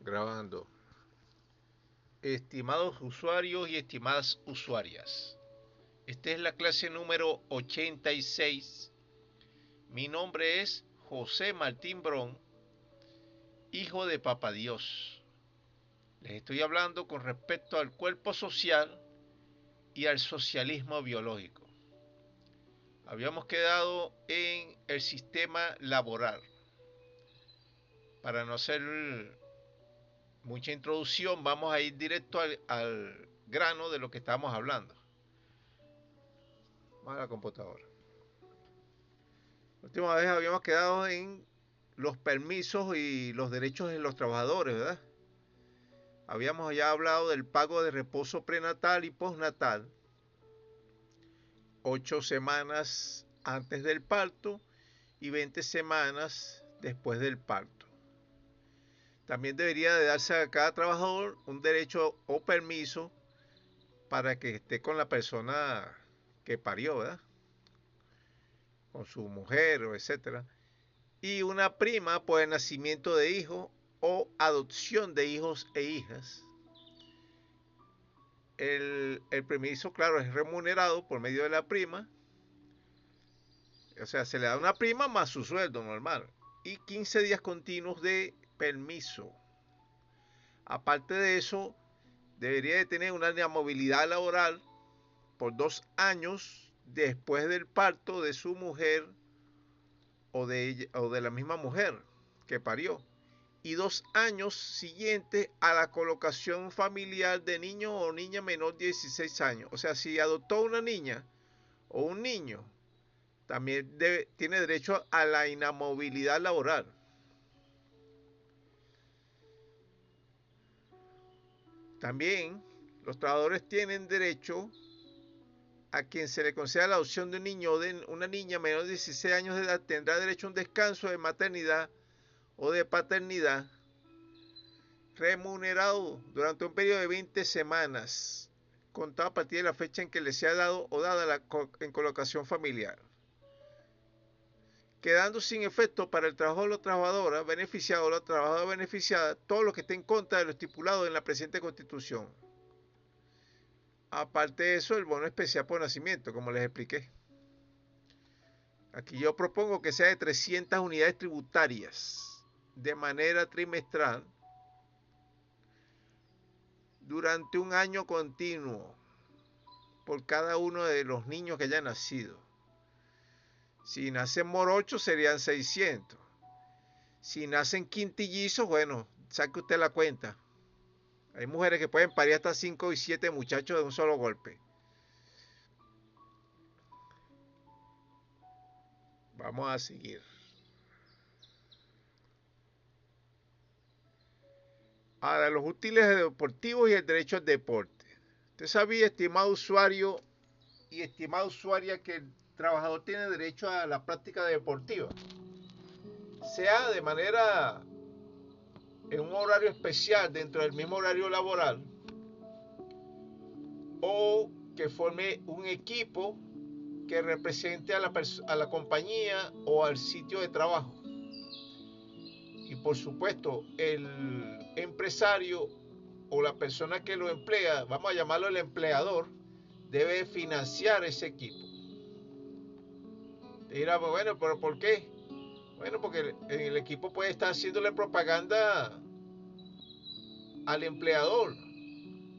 Grabando. Estimados usuarios y estimadas usuarias, esta es la clase número 86. Mi nombre es José Martín Brón, hijo de Papá Dios. Les estoy hablando con respecto al cuerpo social y al socialismo biológico. Habíamos quedado en el sistema laboral. Para no hacer mucha introducción, vamos a ir directo al grano de lo que estamos hablando. Vamos a la computadora. La última vez habíamos quedado en los permisos y los derechos de los trabajadores, ¿verdad? Habíamos ya hablado del pago de reposo prenatal y postnatal, 8 semanas antes del parto y 20 semanas después del parto. También debería de darse a cada trabajador un derecho o permiso para que esté con la persona que parió, ¿verdad? Con su mujer o etcétera. Y una prima por el nacimiento de hijos o adopción de hijos e hijas. El permiso, claro, es remunerado por medio de la prima. O sea, se le da una prima más su sueldo normal. Y 15 días continuos de permiso. Aparte de eso, debería de tener una movilidad laboral por 2 años después del parto de su mujer o de la misma mujer que parió, y 2 años siguientes a la colocación familiar de niño o niña menor de 16 años. O sea, si adoptó una niña o un niño, también tiene derecho a la inamovilidad laboral. También los trabajadores tienen derecho a quien se le conceda la adopción de un niño o de una niña menor de 16 años de edad tendrá derecho a un descanso de maternidad o de paternidad remunerado durante un periodo de 20 semanas, contado a partir de la fecha en que le sea dado o dada en colocación familiar, quedando sin efecto para el trabajador o la trabajadora beneficiado o la trabajadora beneficiada todo lo que esté en contra de lo estipulado en la presente Constitución. Aparte de eso, el bono especial por nacimiento, como les expliqué. Aquí yo propongo que sea de 300 unidades tributarias de manera trimestral durante un año continuo por cada uno de los niños que hayan nacido. Si nacen morochos serían 600. Si nacen quintillizos, bueno, saque usted la cuenta. Hay mujeres que pueden parir hasta 5 y 7 muchachos de un solo golpe. Vamos a seguir. Ahora, los útiles deportivos y el derecho al deporte. Usted sabía, estimado usuario y estimada usuaria, que el trabajador tiene derecho a la práctica deportiva, sea de manera en un horario especial dentro del mismo horario laboral o que forme un equipo que represente a la compañía o al sitio de trabajo. Y por supuesto, el empresario o la persona que lo emplea, vamos a llamarlo el empleador, debe financiar ese equipo. Y dirá, bueno, pero ¿por qué? Bueno, porque el equipo puede estar haciéndole propaganda al empleador.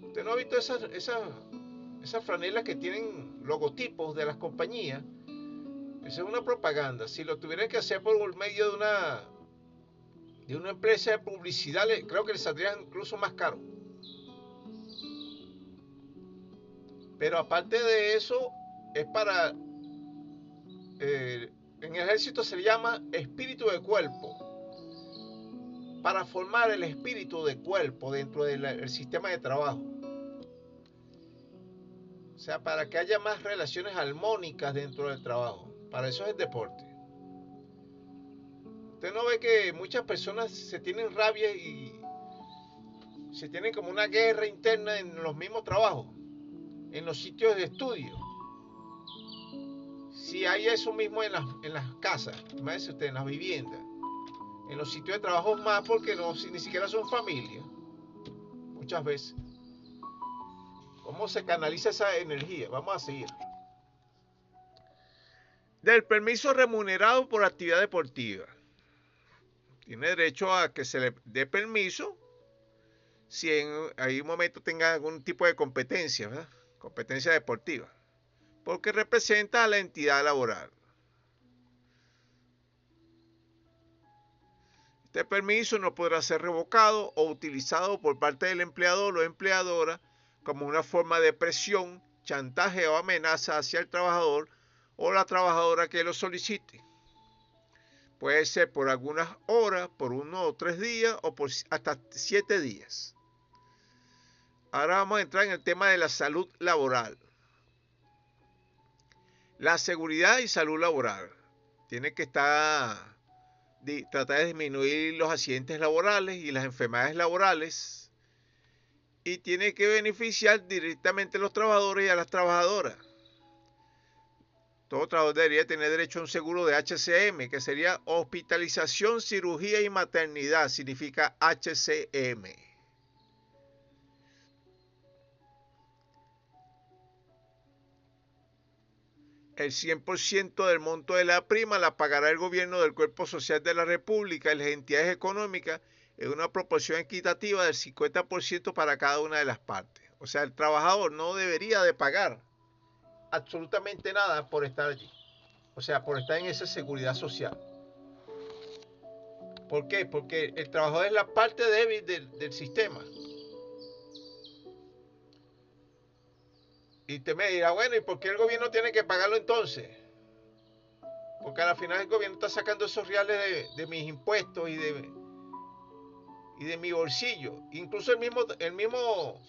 ¿Usted no ha visto esas franelas que tienen logotipos de las compañías? Esa es una propaganda. Si lo tuvieran que hacer por medio de una empresa de publicidad, creo que les saldría incluso más caro. Pero aparte de eso, es para... en el ejército se le llama espíritu de cuerpo. Para formar el espíritu de cuerpo dentro del sistema de trabajo. O sea, para que haya más relaciones armónicas dentro del trabajo. Para eso es el deporte. Usted no ve que muchas personas se tienen rabia y se tienen como una guerra interna en los mismos trabajos, en los sitios de estudio. Si hay eso mismo en las casas, imagínese usted, en las viviendas, En los sitios de trabajo más porque no, ni siquiera son familia. Muchas veces. ¿Cómo se canaliza esa energía? Vamos a seguir. Del permiso remunerado por actividad deportiva. Tiene derecho a que se le dé permiso si en algún momento tenga algún tipo de competencia, ¿verdad? Competencia deportiva. Porque representa a la entidad laboral. Este permiso no podrá ser revocado o utilizado por parte del empleador o empleadora como una forma de presión, chantaje o amenaza hacia el trabajador o la trabajadora que lo solicite. Puede ser por algunas horas, por 1 o 3 días o por hasta 7 días. Ahora vamos a entrar en el tema de la salud laboral. La seguridad y salud laboral. Tiene que tratar de disminuir los accidentes laborales y las enfermedades laborales. Y tiene que beneficiar directamente a los trabajadores y a las trabajadoras. Todo trabajador debería tener derecho a un seguro de HCM, que sería hospitalización, cirugía y maternidad, significa HCM. El 100% del monto de la prima la pagará el gobierno del Cuerpo Social de la República y las entidades económicas en una proporción equitativa del 50% para cada una de las partes. O sea, el trabajador no debería de pagar absolutamente nada por estar allí. O sea, por estar en esa seguridad social. ¿Por qué? Porque el trabajador es la parte débil del sistema. Y usted me dirá, bueno, ¿y por qué el gobierno tiene que pagarlo entonces? Porque al final el gobierno está sacando esos reales de mis impuestos y de mi bolsillo. Incluso el mismo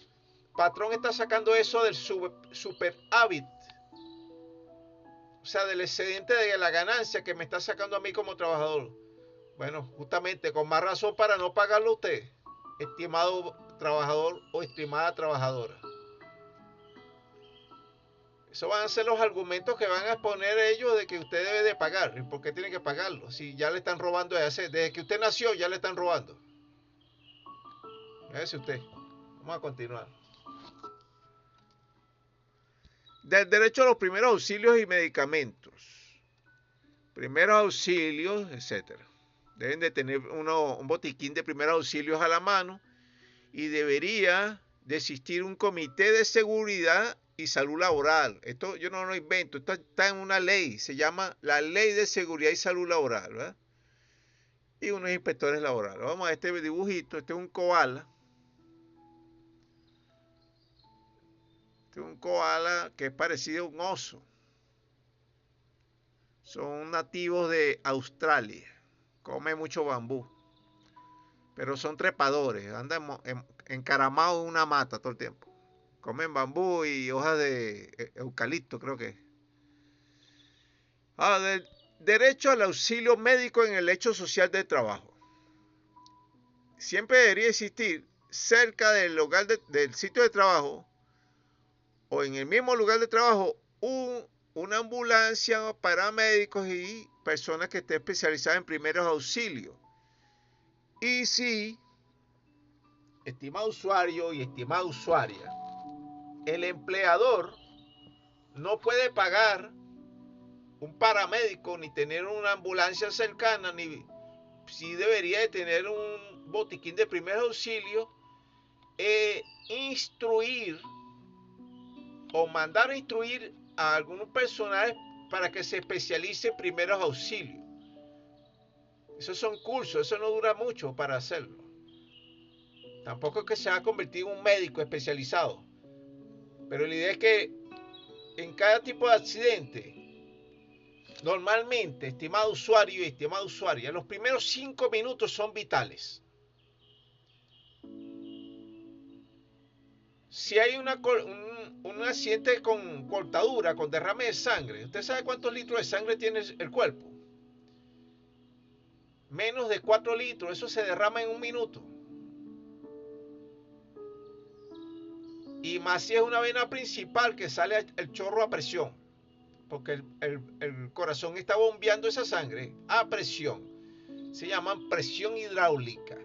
patrón está sacando eso del superávit. O sea, del excedente de la ganancia que me está sacando a mí como trabajador. Bueno, justamente con más razón para no pagarlo a usted, estimado trabajador o estimada trabajadora. Esos van a ser los argumentos que van a exponer ellos de que usted debe de pagar. ¿Y por qué tiene que pagarlo? Si ya le están robando desde que usted nació, ya le están robando. Fíjese usted. Vamos a continuar. Del derecho a los primeros auxilios y medicamentos. Primeros auxilios, etc. Deben de tener un botiquín de primeros auxilios a la mano y debería de existir un comité de seguridad y salud laboral. Esto yo no lo invento, esto está en una ley, se llama la Ley de Seguridad y Salud Laboral, ¿verdad? Y unos inspectores laborales. Vamos a este dibujito, este es un koala. Este es un koala que es parecido a un oso. Son nativos de Australia, come mucho bambú, pero son trepadores, andan encaramados en una mata todo el tiempo. Comen bambú y hojas de eucalipto, creo que. Del derecho al auxilio médico en el hecho social de trabajo. Siempre debería existir cerca del lugar del sitio de trabajo o en el mismo lugar de trabajo una ambulancia, paramédicos y personas que estén especializadas en primeros auxilios. Y si, estimado usuario y estimada usuaria, el empleador no puede pagar un paramédico ni tener una ambulancia cercana, ni si debería de tener un botiquín de primeros auxilios, instruir o mandar a instruir a algunos personajes para que se especialice en primeros auxilios. Esos son cursos, eso no dura mucho para hacerlo. Tampoco es que se va a convertir en un médico especializado. Pero la idea es que en cada tipo de accidente, normalmente, estimado usuario y estimada usuaria, los primeros 5 minutos son vitales. Si hay un accidente con cortadura, con derrame de sangre, ¿usted sabe cuántos litros de sangre tiene el cuerpo? Menos de 4 litros, eso se derrama en un minuto. Y más si es una vena principal que sale el chorro a presión, porque el corazón está bombeando esa sangre a presión. se llaman presión hidráulica.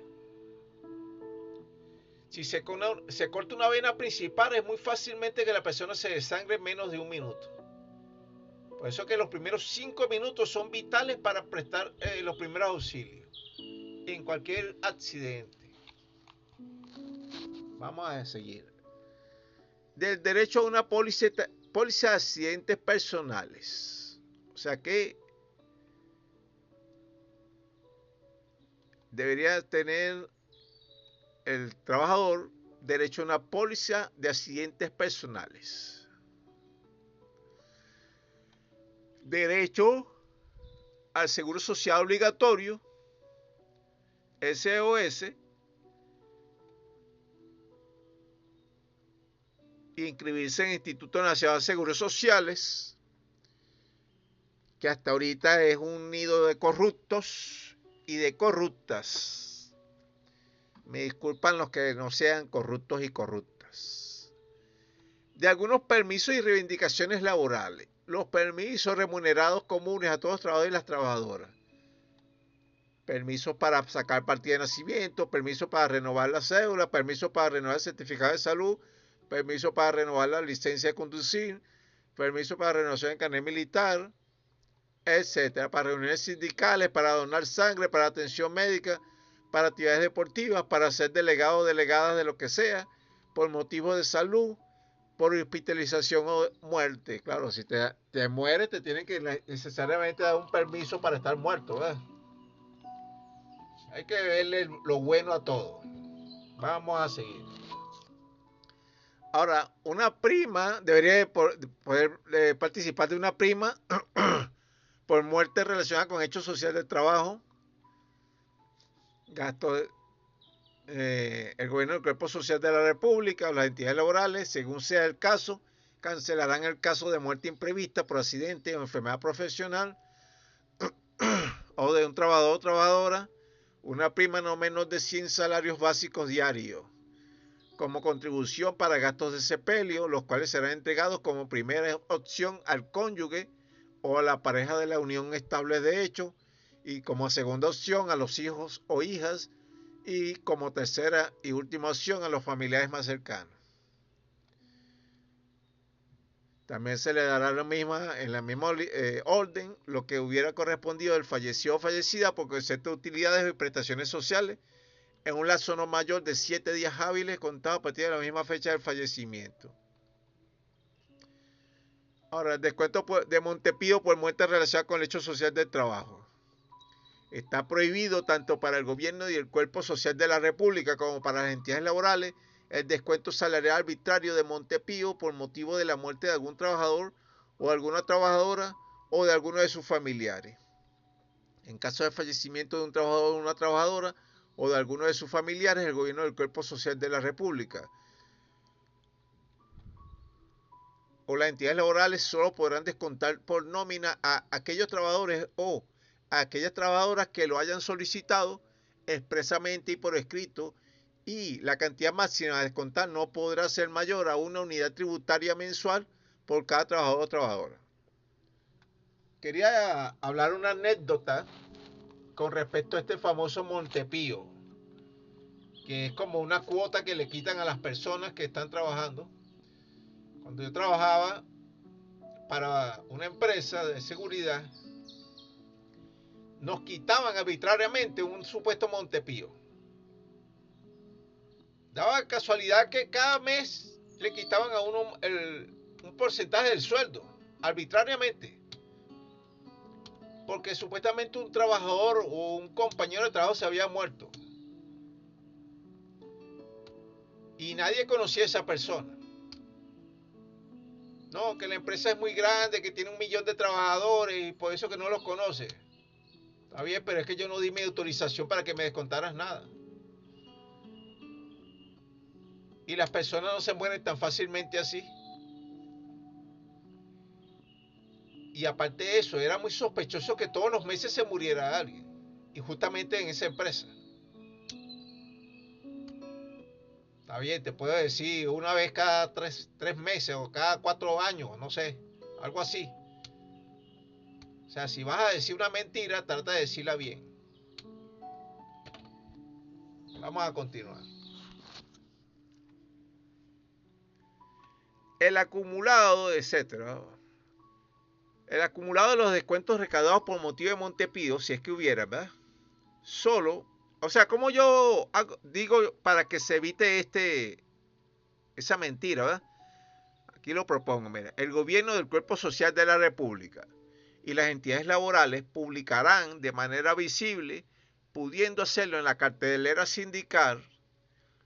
Si se corta una vena principal, es muy fácilmente que la persona se desangre en menos de un minuto. Por eso que los primeros 5 minutos son vitales para prestar los primeros auxilios en cualquier accidente. Vamos a seguir. Del derecho a una póliza de accidentes personales. O sea que debería tener el trabajador derecho a una póliza de accidentes personales. Derecho al seguro social obligatorio, SOS, inscribirse en el Instituto Nacional de Seguros Sociales, que hasta ahorita es un nido de corruptos y de corruptas. Me disculpan los que no sean corruptos y corruptas. De algunos permisos y reivindicaciones laborales. Los permisos remunerados comunes a todos los trabajadores y las trabajadoras. Permisos para sacar partida de nacimiento, permisos para renovar la cédula, permisos para renovar el certificado de salud, permiso para renovar la licencia de conducir, permiso para renovación de carnet militar, etcétera, para reuniones sindicales, para donar sangre, para atención médica, para actividades deportivas, para ser delegado o delegada de lo que sea, por motivos de salud, por hospitalización o muerte. Claro, si te mueres, te tienen que necesariamente dar un permiso para estar muerto, ¿verdad? Hay que verle lo bueno a todo. Vamos a seguir. Ahora, una prima debería poder participar de una prima por muerte relacionada con hechos sociales de trabajo, gasto el gobierno del cuerpo social de la República o las entidades laborales, según sea el caso, cancelarán el caso de muerte imprevista por accidente o enfermedad profesional o de un trabajador o trabajadora, una prima no menos de 100 salarios básicos diarios, como contribución para gastos de sepelio, los cuales serán entregados como primera opción al cónyuge o a la pareja de la unión estable de hecho, y como segunda opción a los hijos o hijas, y como tercera y última opción a los familiares más cercanos. También se le dará en la misma orden lo que hubiera correspondido del fallecido o fallecida por concepto de utilidades y prestaciones sociales en un lapso no mayor de 7 días hábiles contados a partir de la misma fecha del fallecimiento. Ahora, el descuento de Montepío por muerte relacionada con el hecho social del trabajo. Está prohibido tanto para el gobierno y el cuerpo social de la República como para las entidades laborales el descuento salarial arbitrario de Montepío por motivo de la muerte de algún trabajador o alguna trabajadora o de alguno de sus familiares. En caso de fallecimiento de un trabajador o una trabajadora o de alguno de sus familiares, el gobierno del cuerpo social de la República o las entidades laborales solo podrán descontar por nómina a aquellos trabajadores o a aquellas trabajadoras que lo hayan solicitado expresamente y por escrito, y la cantidad máxima a descontar no podrá ser mayor a una unidad tributaria mensual por cada trabajador o trabajadora. Quería hablar una anécdota con respecto a este famoso Montepío, que es como una cuota que le quitan a las personas que están trabajando. Cuando yo trabajaba para una empresa de seguridad, nos quitaban arbitrariamente un supuesto Montepío. Daba casualidad que cada mes le quitaban a uno un porcentaje del sueldo, arbitrariamente. Porque supuestamente un trabajador o un compañero de trabajo se había muerto. Y nadie conocía a esa persona. No, que la empresa es muy grande, que tiene 1 millón de trabajadores y por eso que no los conoce. Está bien, pero es que yo no di mi autorización para que me descontaras nada. Y las personas no se mueren tan fácilmente así. Y aparte de eso, era muy sospechoso que todos los meses se muriera alguien. Y justamente en esa empresa. Está bien, te puedo decir una vez cada 3 meses o cada 4 años, no sé, algo así. O sea, si vas a decir una mentira, trata de decirla bien. Vamos a continuar. El acumulado, etcétera. El acumulado de los descuentos recaudados por motivo de Montepío, si es que hubiera, ¿verdad? Solo, o sea, como yo digo para que se evite esa mentira, ¿verdad? Aquí lo propongo, mira, el gobierno del Cuerpo Social de la República y las entidades laborales publicarán de manera visible, pudiendo hacerlo en la cartelera sindical,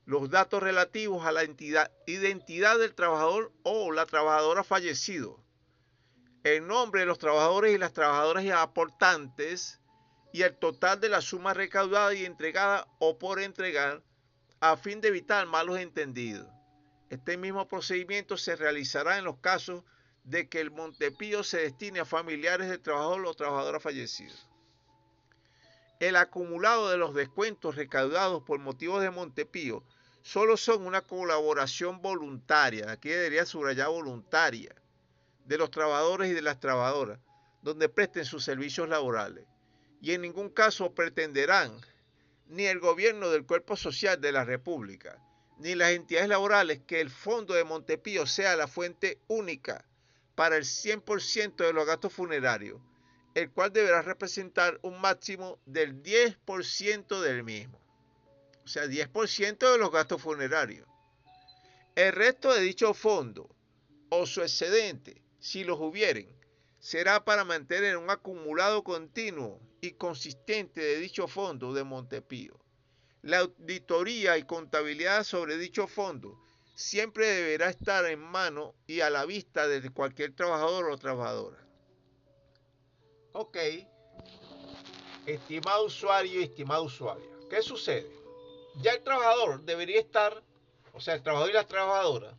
los datos relativos a la identidad del trabajador o la trabajadora fallecido, el nombre de los trabajadores y las trabajadoras aportantes y el total de la suma recaudada y entregada o por entregar a fin de evitar malos entendidos. Este mismo procedimiento se realizará en los casos de que el Montepío se destine a familiares del trabajador o trabajadora fallecido. El acumulado de los descuentos recaudados por motivos de Montepío solo son una colaboración voluntaria, aquí debería subrayar voluntaria, de los trabajadores y de las trabajadoras, donde presten sus servicios laborales. Y en ningún caso pretenderán ni el gobierno del Cuerpo Social de la República, ni las entidades laborales que el fondo de Montepío sea la fuente única para el 100% de los gastos funerarios, el cual deberá representar un máximo del 10% del mismo. O sea, 10% de los gastos funerarios. El resto de dicho fondo o su excedente, si los hubieren, será para mantener un acumulado continuo y consistente de dicho fondo de Montepío. La auditoría y contabilidad sobre dicho fondo siempre deberá estar en mano y a la vista de cualquier trabajador o trabajadora. Ok, estimado usuario y estimada usuaria, ¿qué sucede? Ya el trabajador debería estar, o sea, el trabajador y la trabajadora,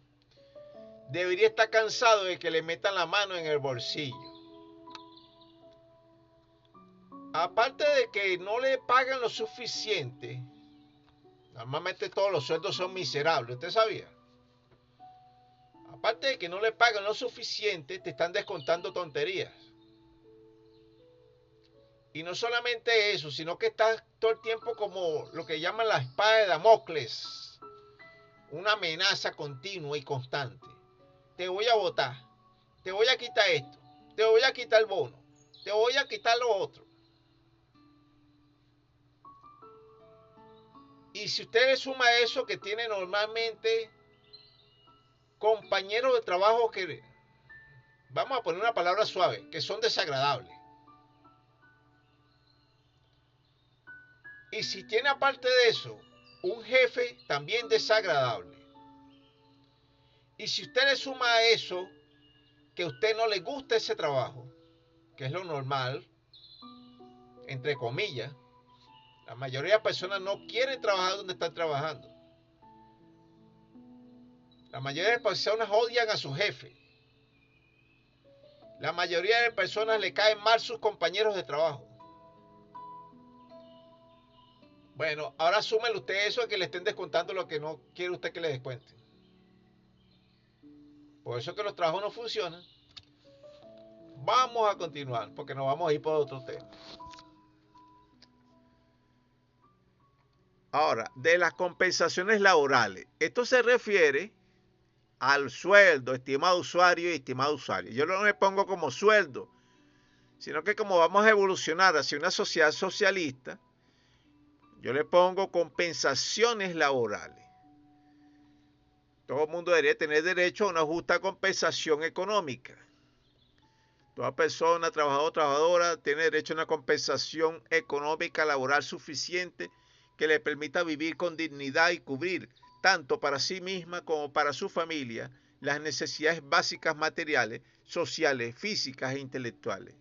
debería estar cansado de que le metan la mano en el bolsillo. Aparte de que no le pagan lo suficiente, normalmente todos los sueldos son miserables, ¿usted sabía? Aparte de que no le pagan lo suficiente, te están descontando tonterías. Y no solamente eso, sino que estás todo el tiempo como lo que llaman la espada de Damocles. Una amenaza continua y constante. Te voy a votar, te voy a quitar esto, te voy a quitar el bono, te voy a quitar lo otro. Y si usted le suma eso que tiene normalmente compañeros de trabajo que, vamos a poner una palabra suave, que son desagradables. Y si tiene aparte de eso un jefe también desagradable. Y si usted le suma a eso que a usted no le gusta ese trabajo, que es lo normal, entre comillas, la mayoría de personas no quieren trabajar donde están trabajando. La mayoría de personas odian a su jefe. La mayoría de personas le caen mal sus compañeros de trabajo. Bueno, ahora súmele usted eso a que le estén descontando lo que no quiere usted que le descuenten. Por eso que los trabajos no funcionan. Vamos a continuar, porque nos vamos a ir por otro tema. Ahora, de las compensaciones laborales. Esto se refiere al sueldo, estimado usuario y estimado usuario. Yo no me pongo como sueldo, sino que como vamos a evolucionar hacia una sociedad socialista, yo le pongo compensaciones laborales. Todo el mundo debería tener derecho a una justa compensación económica. Toda persona, trabajador o trabajadora, tiene derecho a una compensación económica laboral suficiente que le permita vivir con dignidad y cubrir, tanto para sí misma como para su familia, las necesidades básicas materiales, sociales, físicas e intelectuales.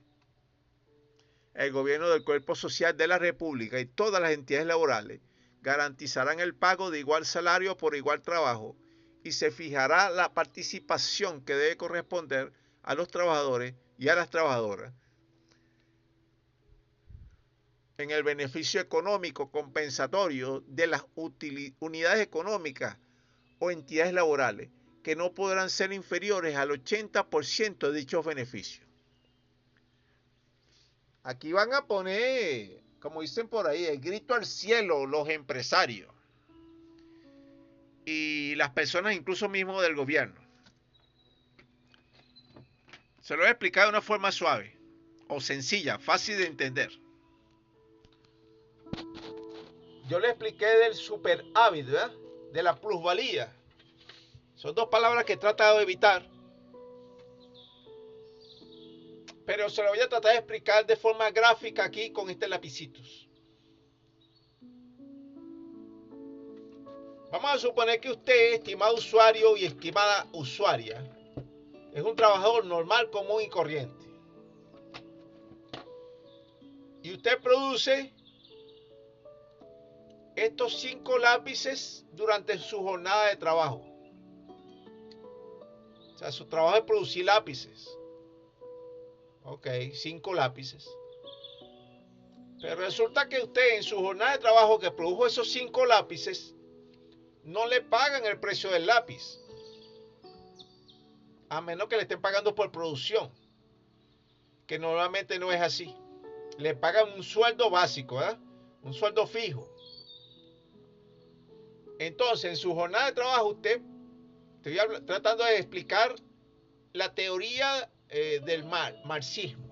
El gobierno del Cuerpo Social de la República y todas las entidades laborales garantizarán el pago de igual salario por igual trabajo y se fijará la participación que debe corresponder a los trabajadores y a las trabajadoras en el beneficio económico compensatorio de las unidades económicas o entidades laborales que no podrán ser inferiores al 80% de dichos beneficios. Aquí van a poner, como dicen por ahí, el grito al cielo los empresarios. y las personas incluso mismo del gobierno. Se lo voy a explicar de una forma suave o sencilla, fácil de entender. Yo le expliqué del superávit, ¿verdad? De la plusvalía. Son dos palabras que he tratado de evitar, pero se lo voy a tratar de explicar de forma gráfica aquí con este lapicitos. Vamos a suponer que usted, estimado usuario y estimada usuaria, es un trabajador normal, común y corriente. Y usted produce estos 5 lápices durante su jornada de trabajo. O sea, su trabajo es producir lápices. Ok, 5 lápices. Pero resulta que usted en su jornada de trabajo que produjo esos 5 lápices, no le pagan el precio del lápiz. A menos que le estén pagando por producción. Que normalmente no es así. Le pagan un sueldo básico, ¿verdad? Un sueldo fijo. Entonces, en su jornada de trabajo, usted, estoy tratando de explicar la teoría del marxismo.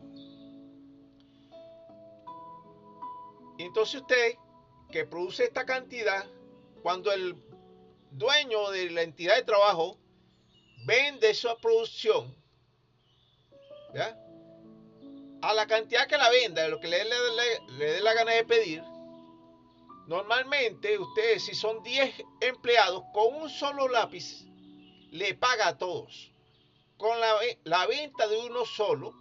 Y entonces usted, que produce esta cantidad, cuando el dueño de la entidad de trabajo vende esa producción, ¿ya? A la cantidad que la venda, lo que le dé la gana de pedir, normalmente usted, si son 10 empleados, con un solo lápiz, le paga a todos. Con la venta de uno solo,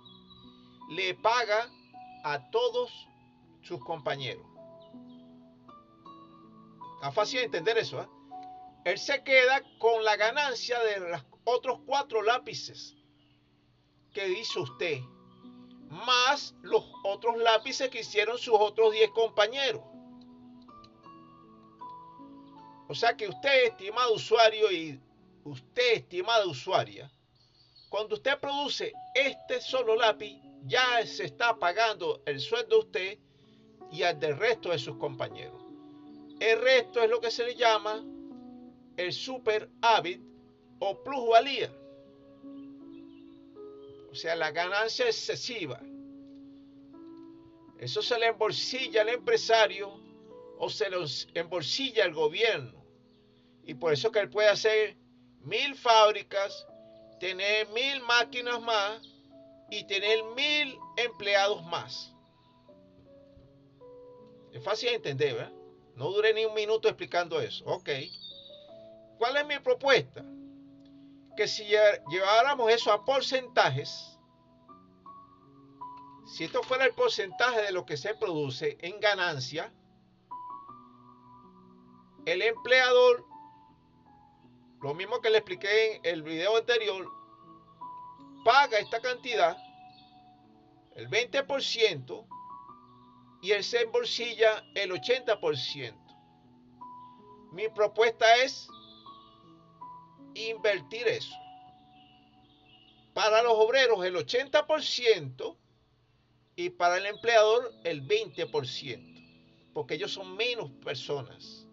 le paga a todos sus compañeros. Está fácil de entender eso, ¿eh? Él se queda con la ganancia de los otros 4 lápices que hizo usted, más los otros lápices que hicieron sus otros 10 compañeros. O sea que usted, estimado usuario, y usted, estimada usuaria, cuando usted produce este solo lápiz, ya se está pagando el sueldo de usted y al del resto de sus compañeros. El resto es lo que se le llama el superávit o plusvalía. O sea, la ganancia excesiva. Eso se le embolsilla al empresario o se lo embolsilla al gobierno. Y por eso que él puede hacer 1000 fábricas, tener 1000 máquinas más y tener 1000 empleados más. Es fácil de entender, ¿verdad? No duré ni un minuto explicando eso. Ok. ¿Cuál es mi propuesta? Que si lleváramos eso a porcentajes, si esto fuera el porcentaje de lo que se produce en ganancia, el empleador, lo mismo que le expliqué en el video anterior, paga esta cantidad, el 20%, y él se embolsilla el 80%. Mi propuesta es invertir eso. Para los obreros el 80% y para el empleador el 20%, porque ellos son menos personas,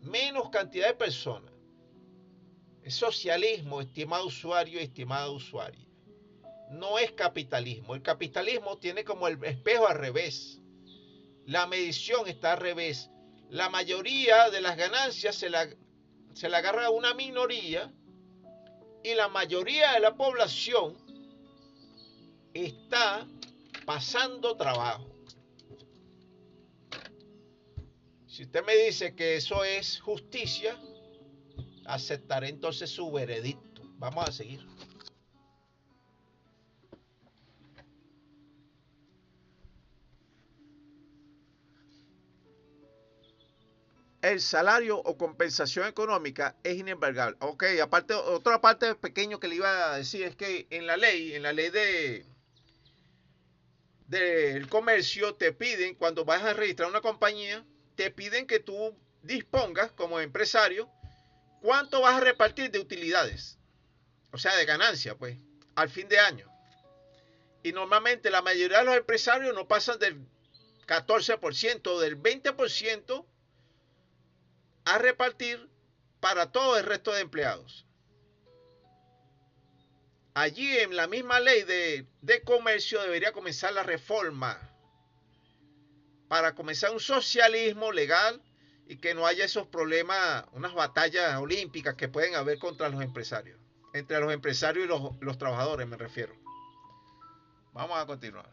menos cantidad de personas. Es socialismo, estimado usuario y estimada usuaria. No es capitalismo. El capitalismo tiene como el espejo al revés. La medición está al revés. La mayoría de las ganancias se la agarra a una minoría y la mayoría de la población está pasando trabajo. Si usted me dice que eso es justicia, aceptaré entonces su veredicto. Vamos a seguir. El salario o compensación económica es inembargable. Ok, aparte, otra parte pequeño que le iba a decir es que en la ley del comercio te piden, cuando vas a registrar una compañía, te piden que tú dispongas como empresario cuánto vas a repartir de utilidades, o sea, de ganancia, pues, al fin de año. Y normalmente la mayoría de los empresarios no pasan del 14% o del 20% a repartir para todo el resto de empleados. Allí en la misma ley de comercio debería comenzar la reforma para comenzar un socialismo legal y que no haya esos problemas, unas batallas olímpicas que pueden haber contra los empresarios. Entre los empresarios y los trabajadores me refiero. Vamos a continuar.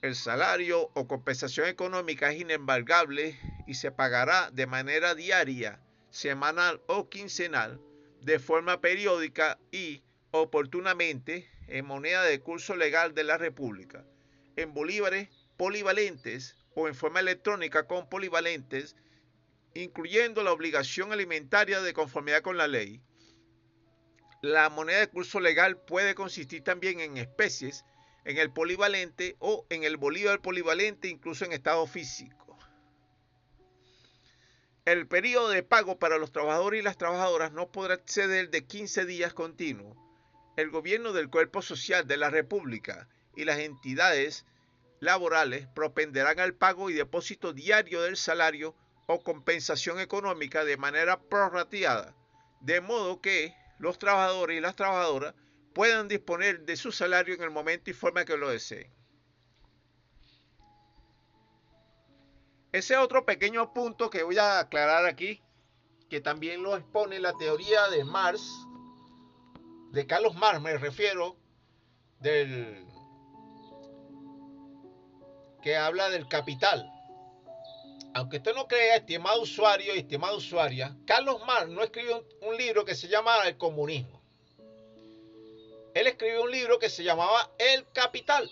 El salario o compensación económica es inembargable y se pagará de manera diaria, semanal o quincenal, de forma periódica y oportunamente en moneda de curso legal de la República, en bolívares polivalentes o en forma electrónica con polivalentes, incluyendo la obligación alimentaria de conformidad con la ley. La moneda de curso legal puede consistir también en especies, en el polivalente o en el bolívar polivalente, incluso en estado físico. El periodo de pago para los trabajadores y las trabajadoras no podrá exceder de 15 días continuos. El gobierno del cuerpo social de la República y las entidades laborales propenderán al pago y depósito diario del salario o compensación económica de manera prorrateada, de modo que los trabajadores y las trabajadoras puedan disponer de su salario en el momento y forma que lo deseen. Ese es otro pequeño punto que voy a aclarar aquí, que también lo expone la teoría de Marx, de Carlos Marx me refiero, que habla del capital. Aunque usted no crea, estimado usuario y estimada usuaria, Carlos Marx no escribió un libro que se llama El comunismo. Él escribió un libro que se llamaba El Capital.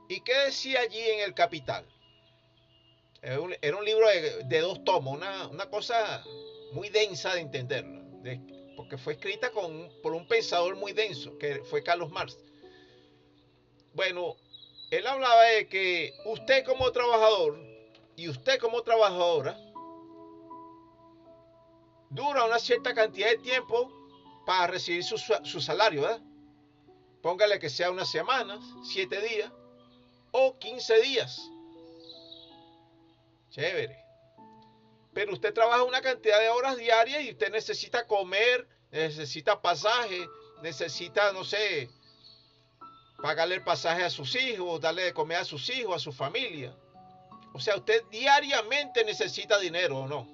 ¿Y qué decía allí en El Capital? Era un libro de 2 tomos, una cosa muy densa de entenderlo, porque fue escrita por un pensador muy denso, que fue Carlos Marx. Bueno, él hablaba de que usted como trabajador y usted como trabajadora dura una cierta cantidad de tiempo para recibir su salario, ¿verdad? Póngale que sea una semana, 7 días o 15 días. Chévere. Pero usted trabaja una cantidad de horas diarias y usted necesita comer, necesita pasaje, necesita, no sé, pagarle el pasaje a sus hijos, darle de comer a sus hijos, a su familia. O sea, usted diariamente necesita dinero, ¿o no?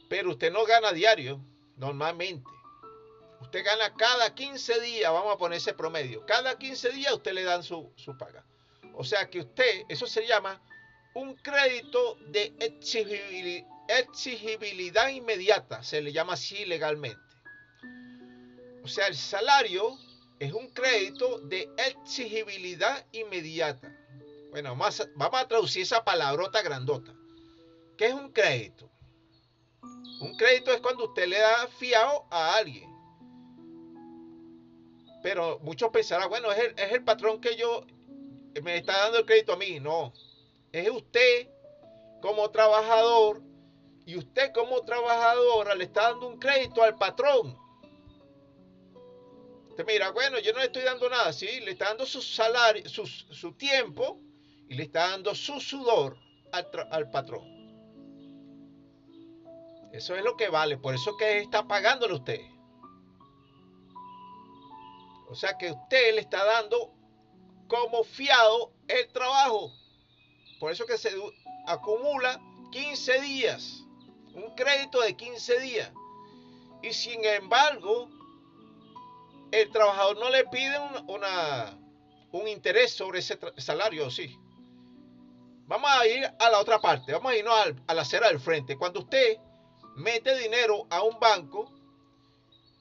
Pero usted no gana diario, normalmente. Usted gana cada 15 días, vamos a poner ese promedio. Cada 15 días usted le dan su paga. O sea que usted, eso se llama un crédito de exigibilidad inmediata, se le llama así legalmente. O sea, el salario es un crédito de exigibilidad inmediata. Bueno, vamos a traducir esa palabrota grandota. ¿Qué es un crédito? Un crédito es cuando usted le da fiado a alguien. Pero muchos pensarán, bueno, es el patrón que me está dando el crédito a mí. No, es usted como trabajador y usted como trabajadora le está dando un crédito al patrón. Usted mira, bueno, yo no le estoy dando nada, ¿sí? Le está dando su salario, su tiempo y le está dando su sudor al patrón. Eso es lo que vale, por eso que está pagándole usted. O sea que usted le está dando como fiado el trabajo. Por eso que se acumula 15 días. Un crédito de 15 días. Y sin embargo, el trabajador no le pide un interés sobre ese salario, sí. Vamos a ir a la otra parte. Vamos a irnos a la acera del frente. Cuando usted mete dinero a un banco,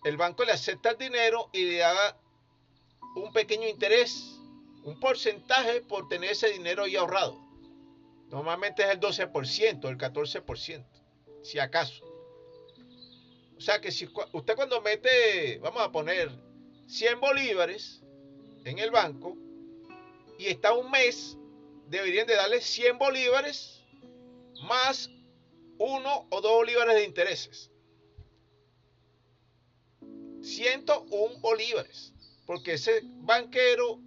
el banco le acepta el dinero y le da un pequeño interés, un porcentaje por tener ese dinero ahí ahorrado. Normalmente es el 12%, el 14%, si acaso. O sea que si usted cuando mete, vamos a poner 100 bolívares en el banco y está un mes, deberían de darle 100 bolívares más 1 o 2 bolívares de intereses. 101 bolívares. Porque ese banquero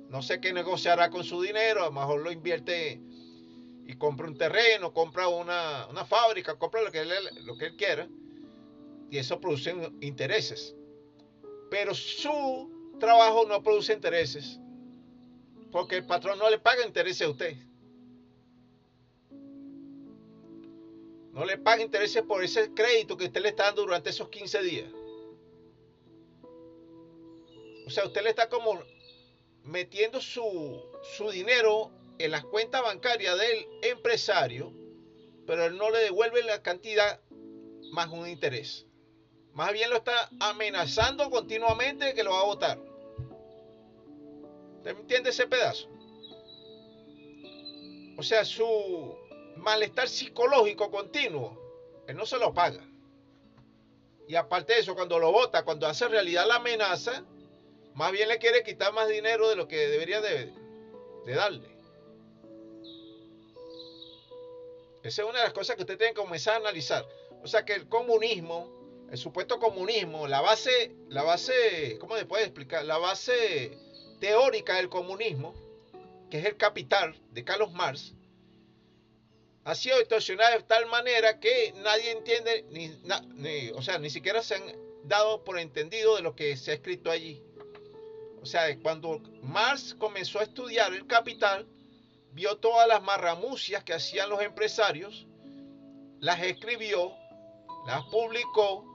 No sé qué negociará con su dinero, a lo mejor lo invierte y compra un terreno, compra una fábrica, compra lo que él quiera, y eso produce intereses. Pero su trabajo no produce intereses, porque el patrón no le paga intereses a usted. No le paga intereses por ese crédito que usted le está dando durante esos 15 días. O sea, usted le está como metiendo su dinero en las cuentas bancarias del empresario, pero él no le devuelve la cantidad más un interés. Más bien lo está amenazando continuamente que lo va a votar. ¿Usted entiende ese pedazo? O sea, su malestar psicológico continuo, él no se lo paga. Y aparte de eso, cuando lo vota, cuando hace realidad la amenaza, más bien le quiere quitar más dinero de lo que debería de darle. Esa es una de las cosas que usted tiene que comenzar a analizar. O sea que el comunismo, el supuesto comunismo, la base, ¿cómo se puede explicar? La base teórica del comunismo, que es el Capital de Carlos Marx, ha sido distorsionada de tal manera que nadie entiende, o sea, ni siquiera se han dado por entendido de lo que se ha escrito allí. O sea, cuando Marx comenzó a estudiar el Capital, vio todas las marramucias que hacían los empresarios, las escribió, las publicó,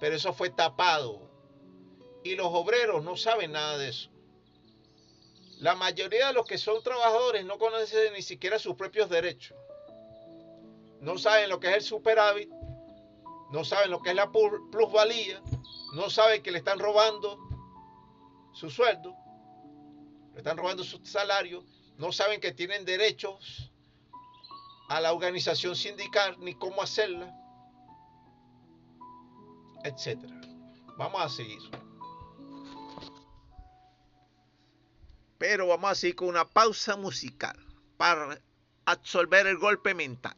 pero eso fue tapado. Y los obreros no saben nada de eso. La mayoría de los que son trabajadores no conocen ni siquiera sus propios derechos. No saben lo que es el superávit, no saben lo que es la plusvalía, no saben que le están robando su sueldo, le están robando su salario, no saben que tienen derechos a la organización sindical ni cómo hacerla, etcétera. Vamos a seguir. Pero vamos a seguir con una pausa musical para absorber el golpe mental.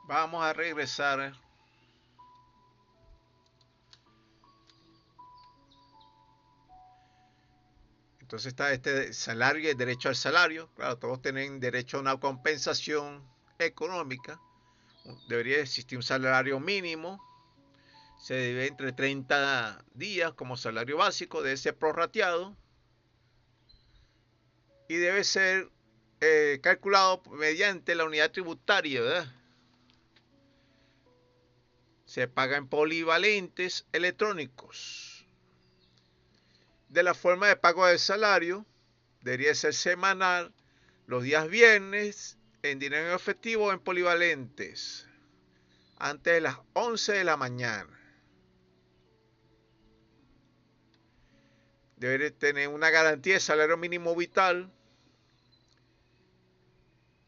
Vamos a regresar. Entonces está este salario y el derecho al salario. Claro, todos tienen derecho a una compensación económica. Debería existir un salario mínimo. Se debe entre 30 días como salario básico. Debe ser prorrateado. Y debe ser calculado mediante la unidad tributaria, ¿verdad? Se paga en polivalentes electrónicos. De la forma de pago del salario, debería ser semanal, los días viernes, en dinero en efectivo o en polivalentes, antes de las 11 de la mañana. Debe tener una garantía de salario mínimo vital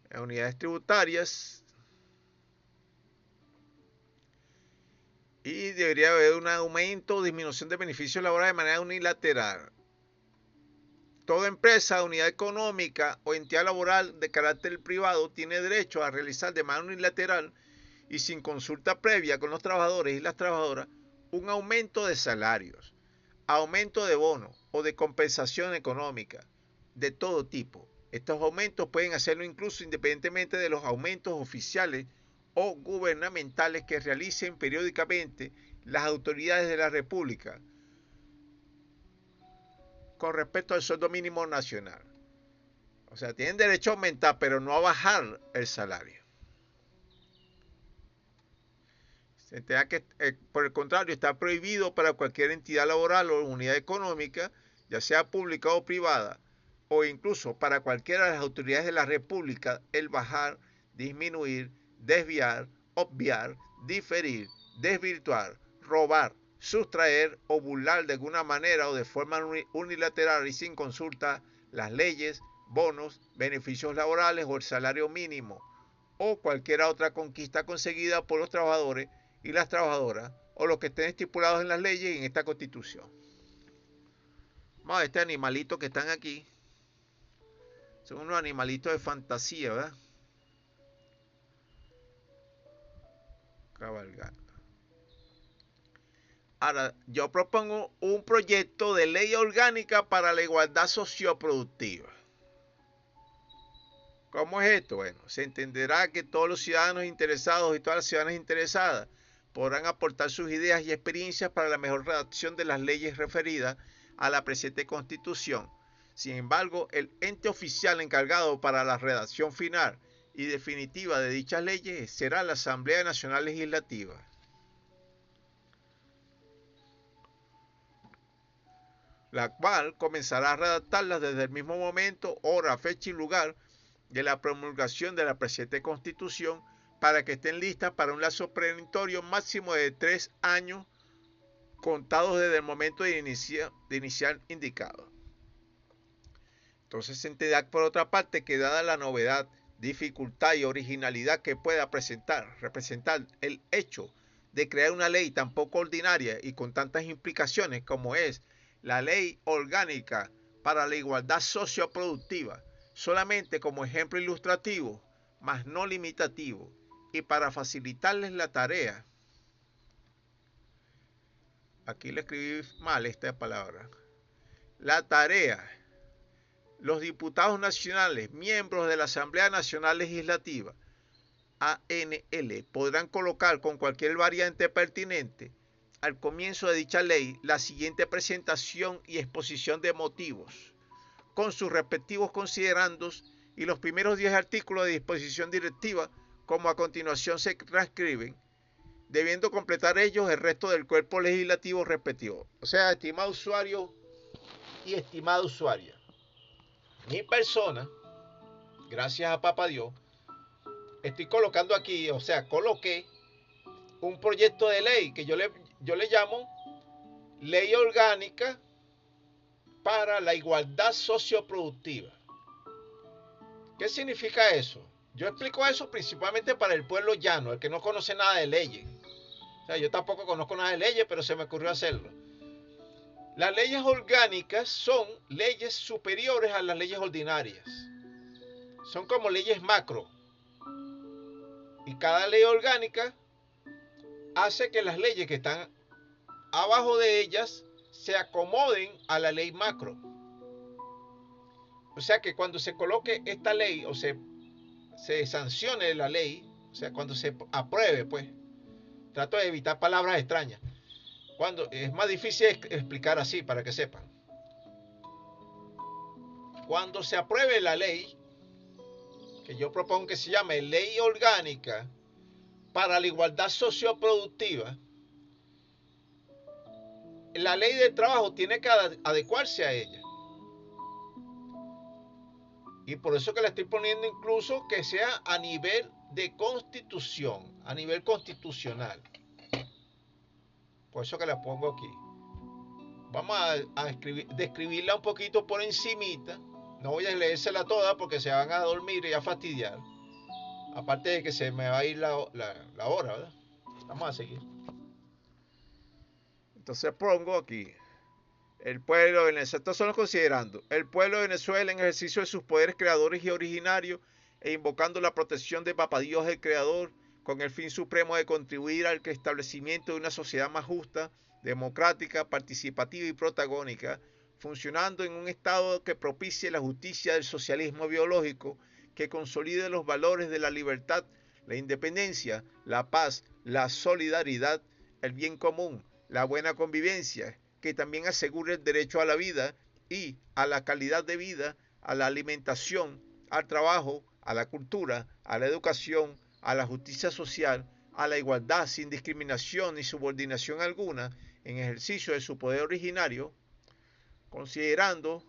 en unidades tributarias y debería haber un aumento o disminución de beneficios laborales de manera unilateral. Toda empresa, unidad económica o entidad laboral de carácter privado tiene derecho a realizar de manera unilateral y sin consulta previa con los trabajadores y las trabajadoras un aumento de salarios, aumento de bonos o de compensación económica de todo tipo. Estos aumentos pueden hacerlo incluso independientemente de los aumentos oficiales o gubernamentales que realicen periódicamente las autoridades de la República con respecto al sueldo mínimo nacional. O sea, tienen derecho a aumentar, pero no a bajar el salario. Se entera que, por el contrario, está prohibido para cualquier entidad laboral o unidad económica, ya sea pública o privada, o incluso para cualquiera de las autoridades de la República, el bajar, disminuir, desviar, obviar, diferir, desvirtuar, robar, sustraer o burlar de alguna manera o de forma unilateral y sin consulta las leyes, bonos, beneficios laborales o el salario mínimo o cualquier otra conquista conseguida por los trabajadores y las trabajadoras o los que estén estipulados en las leyes y en esta Constitución. Vamos a ver este animalito que están aquí. Son unos animalitos de fantasía, ¿verdad? Cabalgar. Ahora, yo propongo un proyecto de ley orgánica para la igualdad socioproductiva. ¿Cómo es esto? Bueno, se entenderá que todos los ciudadanos interesados y todas las ciudadanas interesadas podrán aportar sus ideas y experiencias para la mejor redacción de las leyes referidas a la presente Constitución. Sin embargo, el ente oficial encargado para la redacción final y definitiva de dichas leyes será la Asamblea Nacional Legislativa. La cual comenzará a redactarlas desde el mismo momento, hora, fecha y lugar de la promulgación de la presente Constitución para que estén listas para un lazo prevenitorio máximo de 3 años contados desde el momento de iniciar indicado. Entonces se entenderá por otra parte que dada la novedad, dificultad y originalidad que pueda representar el hecho de crear una ley tan poco ordinaria y con tantas implicaciones como es la Ley Orgánica para la Igualdad Socioproductiva, solamente como ejemplo ilustrativo, mas no limitativo, y para facilitarles la tarea. Aquí le escribí mal esta palabra. La tarea. Los diputados nacionales, miembros de la Asamblea Nacional Legislativa, ANL, podrán colocar con cualquier variante pertinente al comienzo de dicha ley la siguiente presentación y exposición de motivos, con sus respectivos considerandos y los primeros 10 artículos de disposición directiva, como a continuación se transcriben, debiendo completar ellos el resto del cuerpo legislativo respectivo. O sea, estimado usuario y estimada usuaria, mi persona, gracias a Papá Dios, estoy colocando aquí, o sea, coloqué un proyecto de ley que yo le llamo Ley Orgánica para la Igualdad Socioproductiva. ¿Qué significa eso? Yo explico eso principalmente para el pueblo llano, el que no conoce nada de leyes. O sea, yo tampoco conozco nada de leyes, pero se me ocurrió hacerlo. Las leyes orgánicas son leyes superiores a las leyes ordinarias. Son como leyes macro. Y cada ley orgánica hace que las leyes que están abajo de ellas se acomoden a la ley macro. O sea que cuando se coloque esta ley o se sancione la ley, o sea, cuando se apruebe, pues, trato de evitar palabras extrañas. Cuando es más difícil explicar así para que sepan. Cuando se apruebe la ley, que yo propongo que se llame Ley Orgánica para la Igualdad Socioproductiva, la ley de trabajo tiene que adecuarse a ella. Y por eso que la estoy poniendo incluso que sea a nivel de constitución, a nivel constitucional. Por eso que la pongo aquí. Vamos a describirla un poquito por encimita. No voy a leérsela toda porque se van a dormir y a fastidiar. Aparte de que se me va a ir la hora, ¿verdad? Vamos a seguir. Entonces pongo aquí. El pueblo de Venezuela, estos son los considerando, el pueblo de Venezuela en ejercicio de sus poderes creadores y originarios e invocando la protección de Papá Dios el Creador con el fin supremo de contribuir al establecimiento de una sociedad más justa, democrática, participativa y protagónica, funcionando en un estado que propicie la justicia del socialismo biológico, que consolide los valores de la libertad, la independencia, la paz, la solidaridad, el bien común, la buena convivencia, que también asegure el derecho a la vida y a la calidad de vida, a la alimentación, al trabajo, a la cultura, a la educación, a la justicia social, a la igualdad sin discriminación ni subordinación alguna en ejercicio de su poder originario, considerando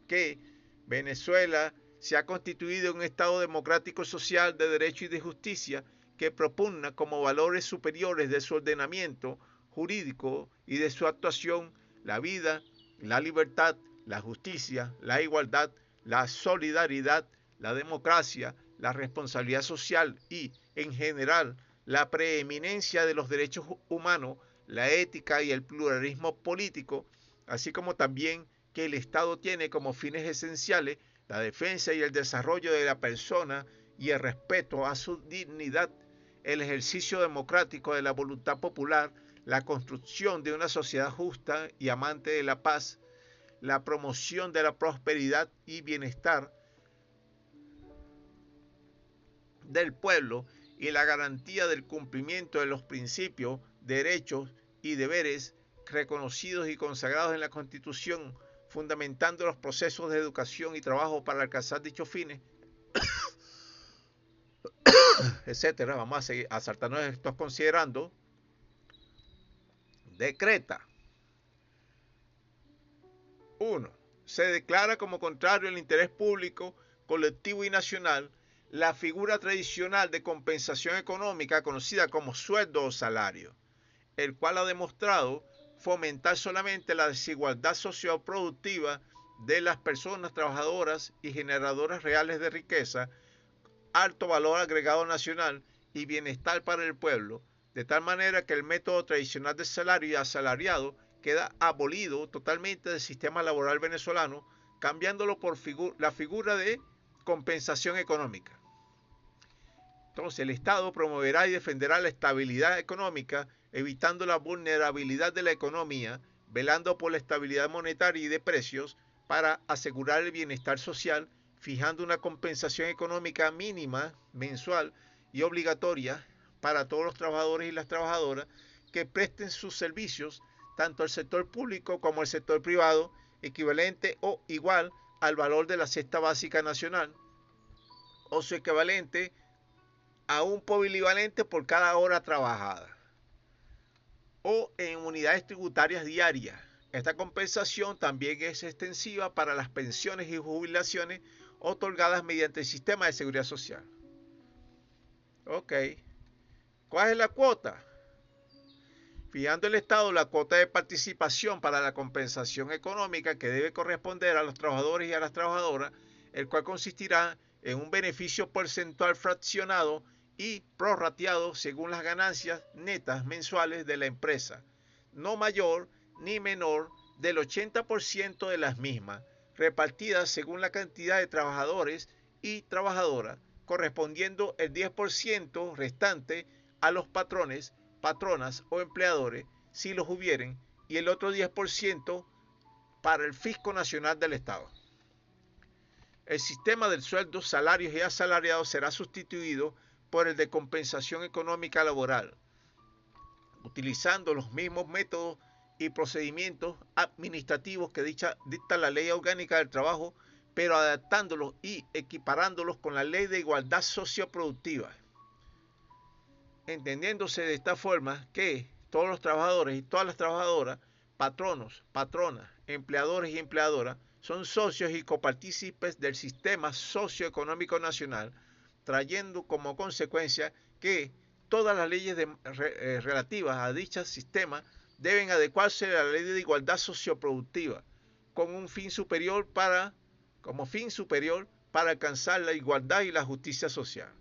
que Venezuela se ha constituido en un Estado democrático social de derecho y de justicia que propugna como valores superiores de su ordenamiento jurídico y de su actuación la vida, la libertad, la justicia, la igualdad, la solidaridad, la democracia, la responsabilidad social y, en general, la preeminencia de los derechos humanos, la ética y el pluralismo político, así como también que el Estado tiene como fines esenciales la defensa y el desarrollo de la persona y el respeto a su dignidad, el ejercicio democrático de la voluntad popular, la construcción de una sociedad justa y amante de la paz, la promoción de la prosperidad y bienestar del pueblo y la garantía del cumplimiento de los principios, derechos y deberes reconocidos y consagrados en la Constitución, fundamentando los procesos de educación y trabajo para alcanzar dichos fines, etcétera. Vamos a seguir a saltarnos estos considerando. Decreta. 1. Se declara como contrario al interés público, colectivo y nacional la figura tradicional de compensación económica conocida como sueldo o salario, el cual ha demostrado fomentar solamente la desigualdad socioproductiva de las personas trabajadoras y generadoras reales de riqueza, alto valor agregado nacional y bienestar para el pueblo, de tal manera que el método tradicional de salario y asalariado queda abolido totalmente del sistema laboral venezolano, cambiándolo por la figura de compensación económica. Entonces, el Estado promoverá y defenderá la estabilidad económica, evitando la vulnerabilidad de la economía, velando por la estabilidad monetaria y de precios para asegurar el bienestar social, fijando una compensación económica mínima, mensual y obligatoria para todos los trabajadores y las trabajadoras que presten sus servicios, tanto al sector público como al sector privado, equivalente o igual al valor de la cesta básica nacional, o su equivalente a un polivalente por cada hora trabajada, o en unidades tributarias diarias. Esta compensación también es extensiva para las pensiones y jubilaciones otorgadas mediante el sistema de seguridad social. Ok. ¿Cuál es la cuota? Fijando el Estado la cuota de participación para la compensación económica que debe corresponder a los trabajadores y a las trabajadoras, el cual consistirá en un beneficio porcentual fraccionado y prorrateado según las ganancias netas mensuales de la empresa, no mayor ni menor del 80% de las mismas, repartidas según la cantidad de trabajadores y trabajadoras, correspondiendo el 10% restante a los patrones, patronas o empleadores, si los hubieren, y el otro 10% para el Fisco Nacional del Estado. El sistema del sueldo, salarios y asalariados será sustituido por el de compensación económica laboral, utilizando los mismos métodos y procedimientos administrativos que dicta la Ley Orgánica del Trabajo, pero adaptándolos y equiparándolos con la Ley de Igualdad Socioproductiva, entendiéndose de esta forma que todos los trabajadores y todas las trabajadoras, patronos, patronas, empleadores y empleadoras, son socios y copartícipes del sistema socioeconómico nacional, trayendo como consecuencia que todas las leyes relativas a dicho sistema deben adecuarse a la Ley de Igualdad Socioproductiva, con un fin superior como fin superior para alcanzar la igualdad y la justicia social.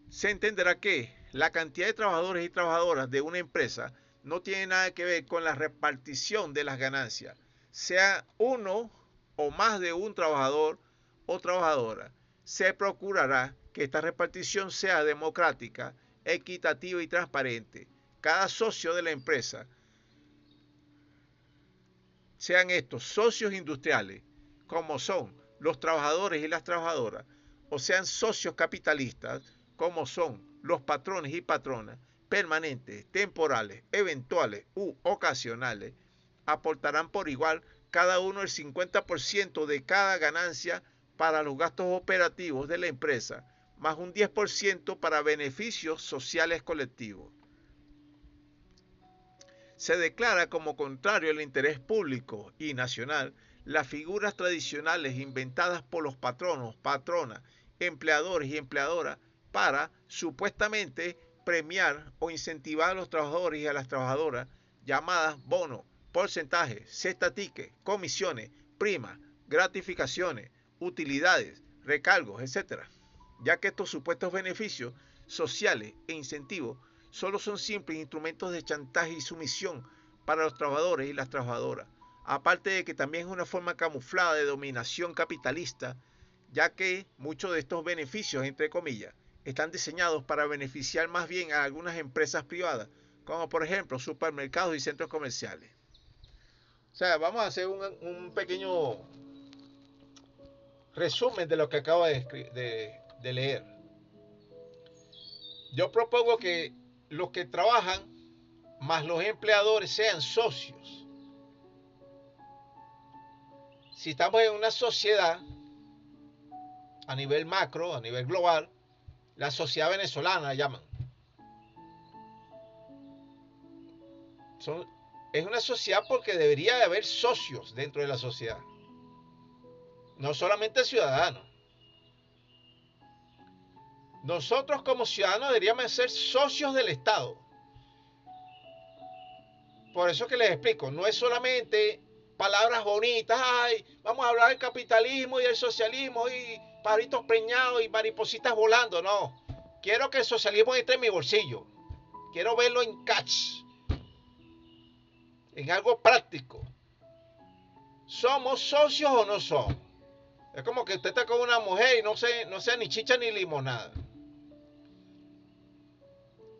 Se entenderá que la cantidad de trabajadores y trabajadoras de una empresa no tiene nada que ver con la repartición de las ganancias, sea uno o más de un trabajador o trabajadora. Se procurará que esta repartición sea democrática, equitativa y transparente. Cada socio de la empresa, sean estos socios industriales, como son los trabajadores y las trabajadoras, o sean socios capitalistas, como son los patrones y patronas, permanentes, temporales, eventuales u ocasionales, aportarán por igual cada uno el 50% de cada ganancia para los gastos operativos de la empresa, más un 10% para beneficios sociales colectivos. Se declara como contrario al interés público y nacional las figuras tradicionales inventadas por los patronos, patronas, empleadores y empleadoras para supuestamente premiar o incentivar a los trabajadores y a las trabajadoras, llamadas bonos, porcentajes, cesta ticket, comisiones, primas, gratificaciones, utilidades, recargos, etc., ya que estos supuestos beneficios sociales e incentivos solo son simples instrumentos de chantaje y sumisión para los trabajadores y las trabajadoras, aparte de que también es una forma camuflada de dominación capitalista, ya que muchos de estos beneficios, entre comillas, están diseñados para beneficiar más bien a algunas empresas privadas, como por ejemplo supermercados y centros comerciales. O sea, vamos a hacer un pequeño resumen de lo que acabo de leer. Yo propongo que los que trabajan más los empleadores sean socios. Si estamos en una sociedad a nivel macro, a nivel global, la sociedad venezolana la llaman. Es una sociedad porque debería de haber socios dentro de la sociedad, no solamente ciudadanos. Nosotros como ciudadanos deberíamos ser socios del Estado. Por eso que les explico, no es solamente palabras bonitas, ay, vamos a hablar del capitalismo y del socialismo y paritos preñados y maripositas volando, no. Quiero que el socialismo entre en mi bolsillo. Quiero verlo en catch, en algo práctico. ¿Somos socios o no somos? Es como que usted está con una mujer y no sea ni chicha ni limonada.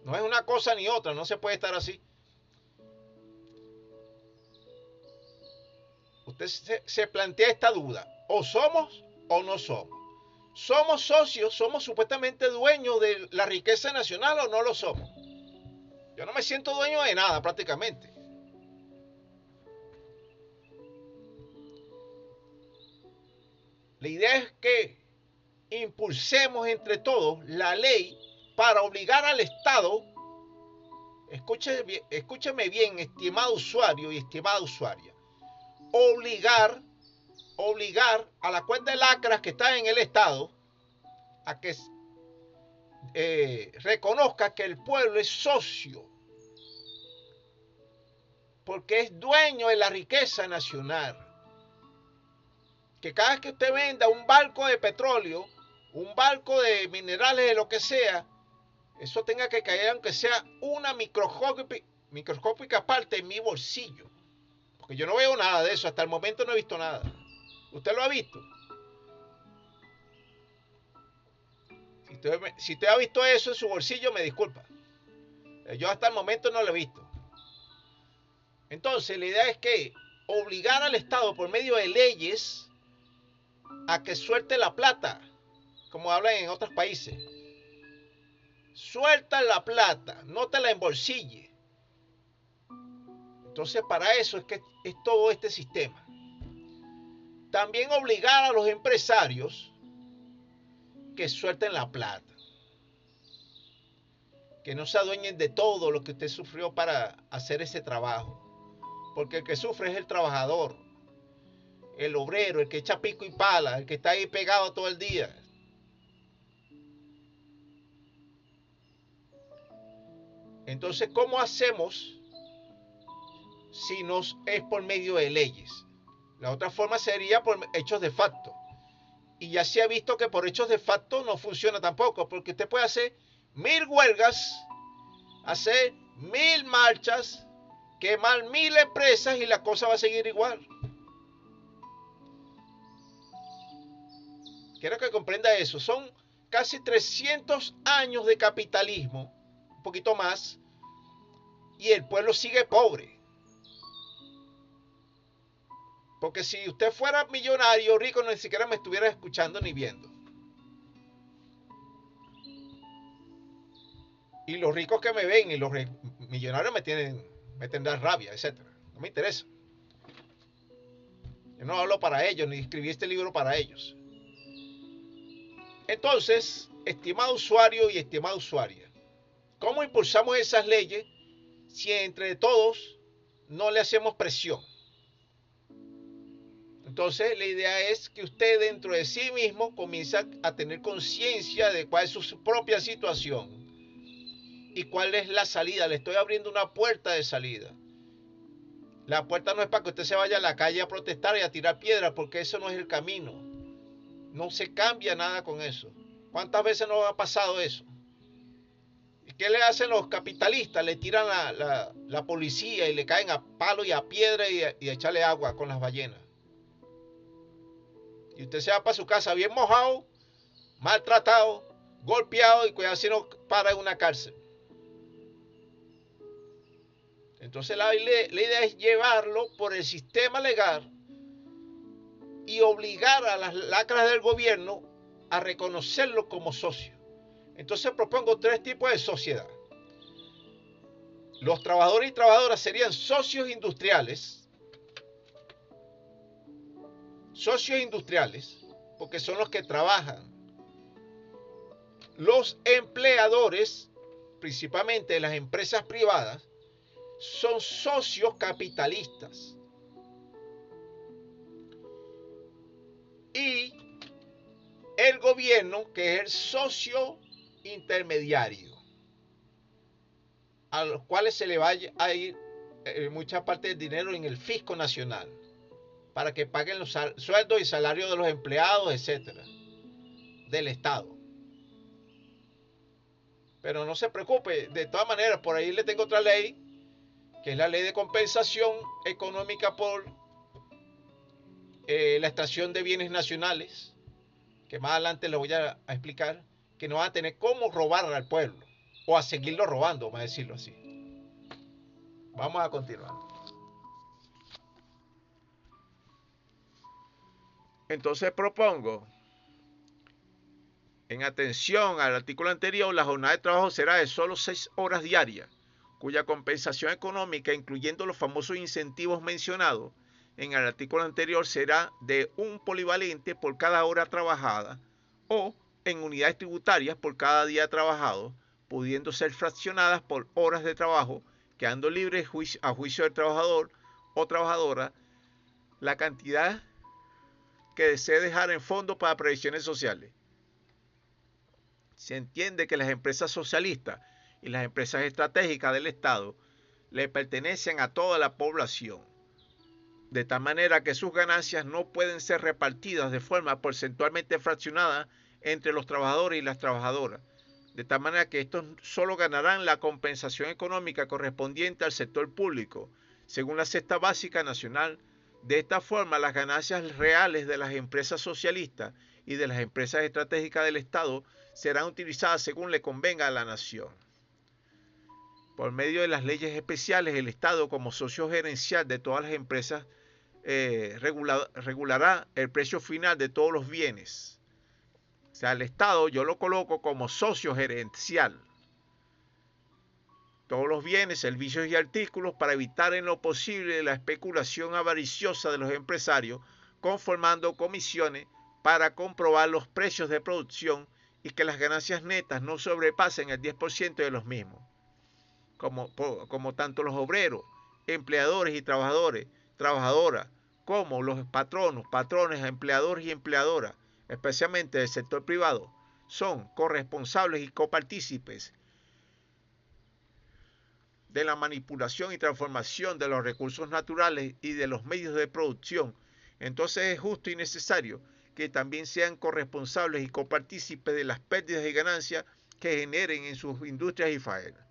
No es una cosa ni otra, no se puede estar así. Usted se plantea esta duda, o somos o no somos. ¿Somos socios, somos supuestamente dueños de la riqueza nacional o no lo somos? Yo no me siento dueño de nada prácticamente. La idea es que impulsemos entre todos la ley para obligar al Estado, escúcheme bien, estimado usuario y estimada usuaria, obligar a la cuenta de lacras que está en el Estado a que reconozca que el pueblo es socio, porque es dueño de la riqueza nacional. Que cada vez que usted venda un barco de petróleo, un barco de minerales, de lo que sea, eso tenga que caer aunque sea una microscópica parte en mi bolsillo. Porque yo no veo nada de eso, hasta el momento no he visto nada. ¿Usted lo ha visto? Si usted ha visto eso en su bolsillo, me disculpa. Yo hasta el momento no lo he visto. Entonces, la idea es que obligar al Estado por medio de leyes a que suelte la plata, como hablan en otros países. Suelta la plata, no te la embolsille. Entonces, para eso es que es todo este sistema. También obligar a los empresarios que suelten la plata, que no se adueñen de todo lo que usted sufrió para hacer ese trabajo, porque el que sufre es el trabajador, el obrero, el que echa pico y pala, el que está ahí pegado todo el día. Entonces, ¿cómo hacemos si no es por medio de leyes? La otra forma sería por hechos de facto. Y ya se ha visto que por hechos de facto no funciona tampoco, porque usted puede hacer 1000 huelgas, hacer 1000 marchas, quemar 1000 empresas y la cosa va a seguir igual. Quiero que comprenda eso. Son casi 300 años de capitalismo, un poquito más, y el pueblo sigue pobre. Porque si usted fuera millonario, rico, ni siquiera me estuviera escuchando ni viendo. Y los ricos que me ven y los millonarios me tendrán rabia, etcétera. No me interesa. Yo no hablo para ellos, ni escribí este libro para ellos. Entonces, estimado usuario y estimada usuaria, ¿cómo impulsamos esas leyes si entre todos no le hacemos presión? Entonces, la idea es que usted dentro de sí mismo comience a tener conciencia de cuál es su propia situación y cuál es la salida. Le estoy abriendo una puerta de salida. La puerta no es para que usted se vaya a la calle a protestar y a tirar piedras, porque eso no es el camino. No se cambia nada con eso. ¿Cuántas veces nos ha pasado eso? ¿Y qué le hacen los capitalistas? Le tiran la policía y le caen a palo y a piedra y a echarle agua con las ballenas. Y usted se va para su casa bien mojado, maltratado, golpeado y cuidado si no para en una cárcel. Entonces la idea es llevarlo por el sistema legal y obligar a las lacras del gobierno a reconocerlo como socio. Entonces propongo 3 tipos de sociedad. Los trabajadores y trabajadoras serían socios industriales, porque son los que trabajan. Los empleadores, principalmente de las empresas privadas, son socios capitalistas. Y el gobierno, que es el socio intermediario, a los cuales se le va a ir mucha parte del dinero en el fisco nacional, para que paguen los sueldos y salarios de los empleados, etcétera, del Estado. Pero no se preocupe, de todas maneras, por ahí le tengo otra ley, que es la ley de compensación económica por la extracción de bienes nacionales, que más adelante les voy a explicar, que no van a tener cómo robar al pueblo, o a seguirlo robando, vamos a decirlo así. Vamos a continuar. Entonces propongo, en atención al artículo anterior, la jornada de trabajo será de solo 6 horas diarias, cuya compensación económica, incluyendo los famosos incentivos mencionados en el artículo anterior, será de un polivalente por cada hora trabajada o en unidades tributarias por cada día trabajado, pudiendo ser fraccionadas por horas de trabajo, quedando libre a juicio del trabajador o trabajadora la cantidad que desee dejar en fondo para previsiones sociales. Se entiende que las empresas socialistas y las empresas estratégicas del Estado le pertenecen a toda la población, de tal manera que sus ganancias no pueden ser repartidas de forma porcentualmente fraccionada entre los trabajadores y las trabajadoras, de tal manera que estos solo ganarán la compensación económica correspondiente al sector público, según la cesta básica nacional. De esta forma, las ganancias reales de las empresas socialistas y de las empresas estratégicas del Estado serán utilizadas según le convenga a la nación. Por medio de las leyes especiales, el Estado, como socio gerencial de todas las empresas, regulará el precio final de todos los bienes. O sea, el Estado yo lo coloco como socio gerencial. Todos los bienes, servicios y artículos para evitar en lo posible la especulación avariciosa de los empresarios, conformando comisiones para comprobar los precios de producción y que las ganancias netas no sobrepasen el 10% de los mismos. Como tanto los obreros, empleadores y trabajadores, trabajadoras, como los patronos, patrones, empleadores y empleadoras, especialmente del sector privado, son corresponsables y copartícipes de la manipulación y transformación de los recursos naturales y de los medios de producción. Entonces es justo y necesario que también sean corresponsables y copartícipes de las pérdidas y ganancias que generen en sus industrias y faenas.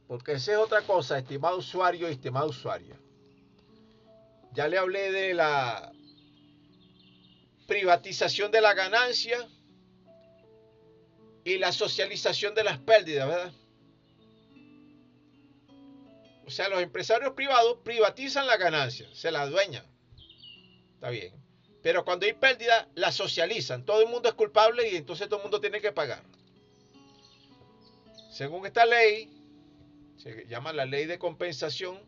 Porque esa es otra cosa, estimado usuario y estimada usuaria. Ya le hablé de la privatización de la ganancia y la socialización de las pérdidas, ¿verdad? O sea, los empresarios privados privatizan la ganancia, se la adueñan. Está bien. Pero cuando hay pérdida, la socializan. Todo el mundo es culpable y entonces todo el mundo tiene que pagar. Según esta ley, se llama la ley de compensación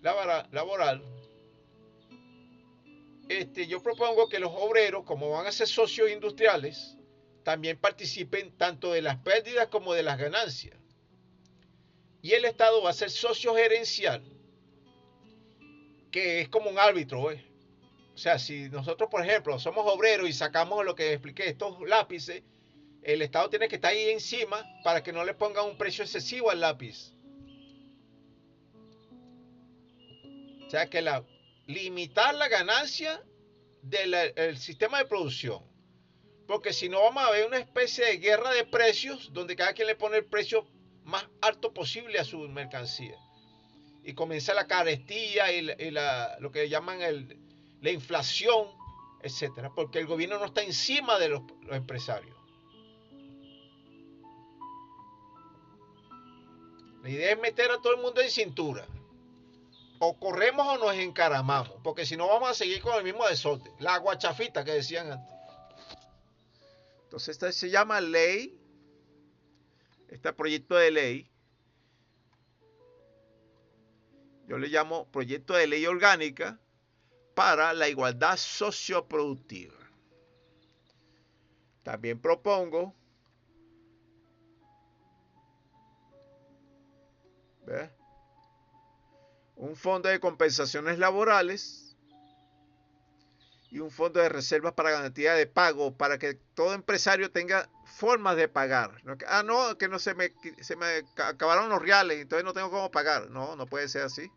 laboral, yo propongo que los obreros, como van a ser socios industriales, también participen tanto de las pérdidas como de las ganancias. Y el Estado va a ser socio gerencial, que es como un árbitro, ¿eh? O sea, si nosotros, por ejemplo, somos obreros y sacamos lo que expliqué, estos lápices, el Estado tiene que estar ahí encima para que no le pongan un precio excesivo al lápiz. O sea, que limitar la ganancia del sistema de producción. Porque si no vamos a ver una especie de guerra de precios donde cada quien le pone el precio más alto posible a su mercancía. Y comienza la carestía y lo que llaman la inflación, etcétera, porque el gobierno no está encima de los empresarios. La idea es meter a todo el mundo en cintura. O corremos o nos encaramamos, porque si no vamos a seguir con el mismo desorden. La guachafita que decían antes. Entonces esta se llama ley, este proyecto de ley, yo le llamo proyecto de ley orgánica para la igualdad socioproductiva. También propongo, ¿ves?, un fondo de compensaciones laborales y un fondo de reservas para garantía de pago para que todo empresario tenga formas de pagar. No, que no se me acabaron los reales, entonces no tengo cómo pagar. No, no puede ser así.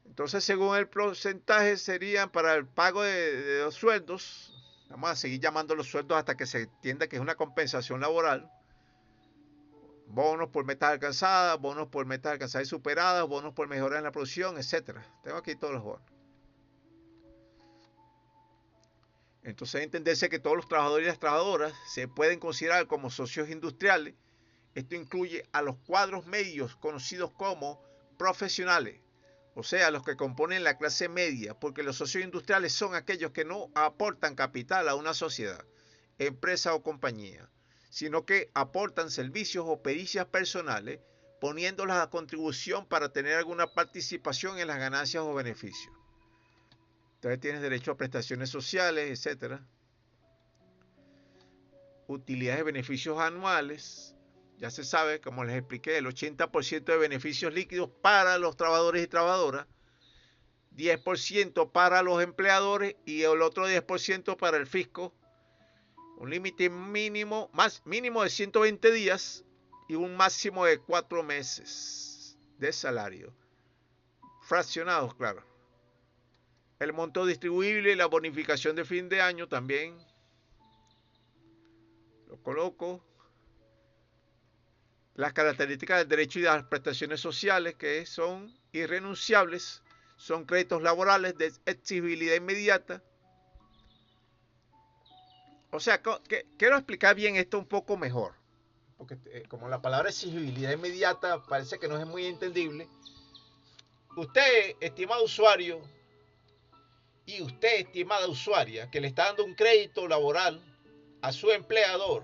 Entonces, según el porcentaje, serían para el pago de los sueldos. Vamos a seguir llamando los sueldos hasta que se entienda que es una compensación laboral. Bonos por metas alcanzadas, bonos por metas alcanzadas y superadas, bonos por mejoras en la producción, etc. Tengo aquí todos los bonos. Entonces, entenderse que todos los trabajadores y las trabajadoras se pueden considerar como socios industriales. Esto incluye a los cuadros medios conocidos como profesionales, o sea, los que componen la clase media, porque los socios industriales son aquellos que no aportan capital a una sociedad, empresa o compañía, sino que aportan servicios o pericias personales, poniéndolas a contribución para tener alguna participación en las ganancias o beneficios. Entonces tienes derecho a prestaciones sociales, etc. Utilidades y beneficios anuales. Ya se sabe, como les expliqué, el 80% de beneficios líquidos para los trabajadores y trabajadoras, 10% para los empleadores y el otro 10% para el fisco. Un límite mínimo de 120 días y un máximo de 4 meses de salario. Fraccionados, claro. El monto distribuible y la bonificación de fin de año también lo coloco. Las características del derecho y de las prestaciones sociales, que son irrenunciables, son créditos laborales de exigibilidad inmediata. O sea, quiero explicar bien esto un poco mejor, porque como la palabra exigibilidad inmediata parece que no es muy entendible. Usted, estimado usuario, y usted, estimada usuaria, que le está dando un crédito laboral a su empleador,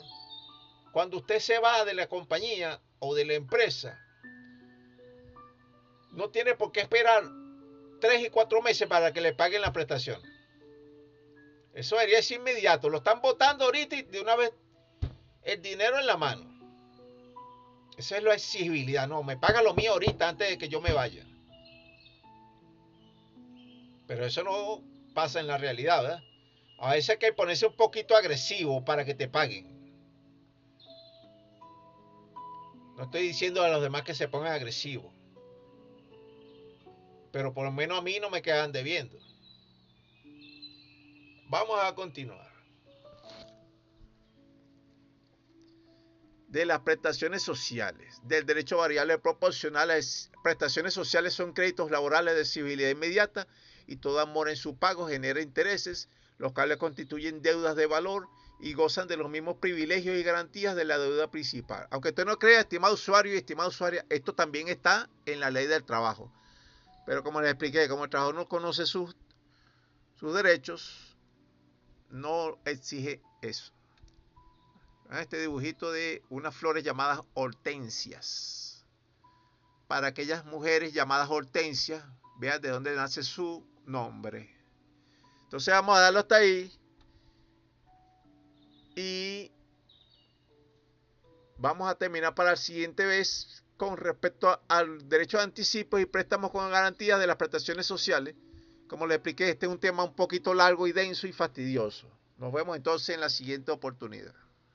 cuando usted se va de la compañía o de la empresa, no tiene por qué esperar 3 y 4 meses para que le paguen la prestación. Eso debería ser inmediato. Lo están botando ahorita y de una vez el dinero en la mano. Esa es la exigibilidad. No, me paga lo mío ahorita antes de que yo me vaya. Pero eso no pasa en la realidad, ¿verdad? A veces hay que ponerse un poquito agresivo para que te paguen. No estoy diciendo a los demás que se pongan agresivos. Pero por lo menos a mí no me quedan debiendo. Vamos a continuar. De las prestaciones sociales, del derecho variable proporcional. Las prestaciones sociales son créditos laborales de exigibilidad inmediata y toda mora en su pago genera intereses, los cuales constituyen deudas de valor y gozan de los mismos privilegios y garantías de la deuda principal. Aunque usted no crea, estimado usuario y estimada usuaria, esto también está en la ley del trabajo. Pero como les expliqué, como el trabajador no conoce sus derechos, no exige eso. Este dibujito de unas flores llamadas hortensias. Para aquellas mujeres llamadas hortensias, vean de dónde nace su nombre. Entonces vamos a darlo hasta ahí. Y vamos a terminar para la siguiente vez con respecto al derecho de anticipos y préstamos con garantías de las prestaciones sociales. Como les expliqué, este es un tema un poquito largo y denso y fastidioso. Nos vemos entonces en la siguiente oportunidad.